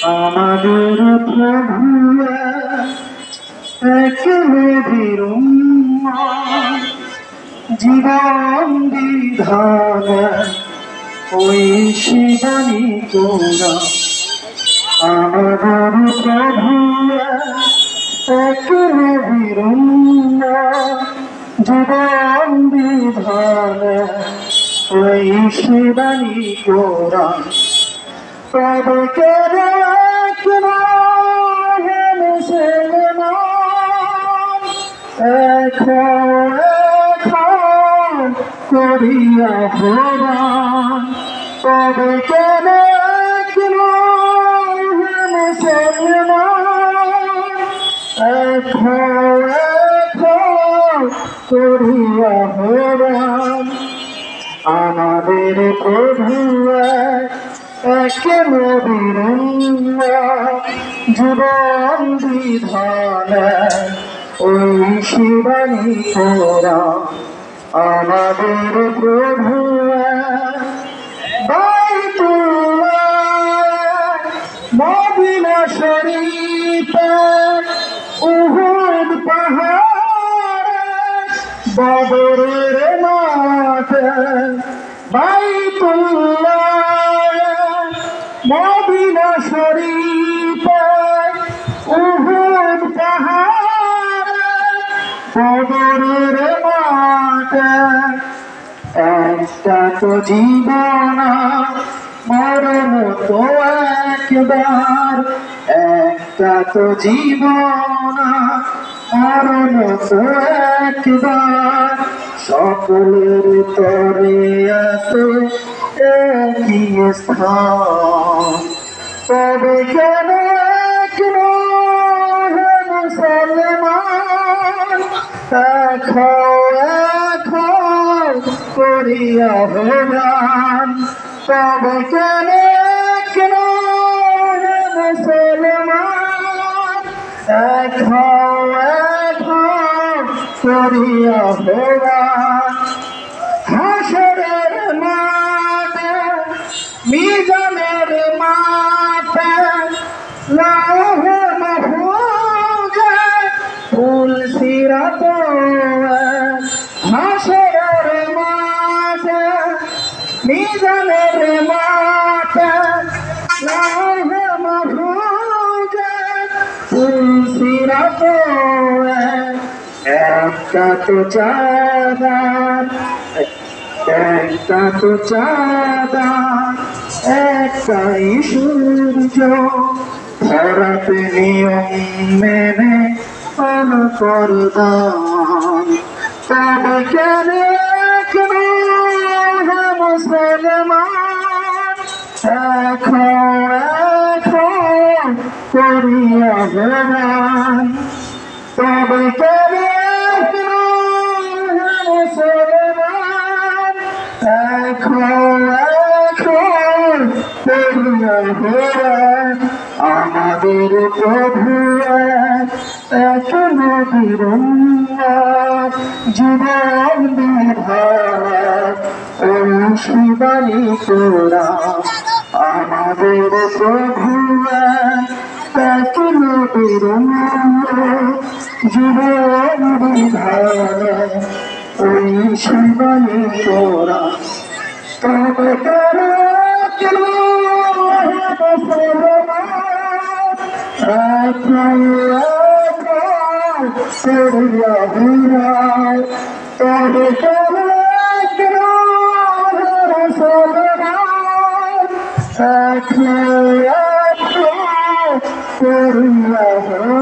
আমাদের প্রভু এক নবীর জীবন বিধান ওই শিবানী তোরা। আমাদের প্রভু এক নবীর জীবন বিধান ওই শিবানী তোরা। তবে কেন করিয়া ভোরান, তবে কেন করিয়া ভোরান। আমাদের প্রভু এক নবীর জীবন বিধান ওই শিবানী তোরা। আমাদের প্রভু বাইতুল্লাহ মদিনা শরীফ উহুদ পাহাড় বদরের মাঠ। বাইতুল্লাহ মদিনা শরীফ উহুদ পাহাড় বদরের মাঠ। একটা তো জীবন মরণ তো একবার, একটা তো জীবন মরণ তো একবার। সকলের তরে আছে একই স্থান, তবে কেন মুসলমান করিয়া ভোগান। তবে কেন মুসলমান করিয়া ভোগান। হাসরের মাঠে মিজানের মাঠে লাহে মাহফুজে ফুল সিরাত। হাসরের মাঠে মিজানের মাঠে লাহে মাহফুজে ফুল সিরাত। একটা তো চাঁদার, একটা তো চাঁদার, একটাই সূর্য। ধরাতে নিয়ম মেনে অনুকরদান, তবে কেন মুসলমান করিয়া ভোগান। তবে কেন মুসলমান করিয়া ভোগান। আমাদের প্রভু এক নবীর জীবন বিধান ওই শিবানী তোরা। আমাদের প্রভু এক নবীর জীবন বিধান ওই শিবানী তোরা। তবে কেন করিয়া ভোগান। তবে কেন মুসলমান করিয়া ভোগান।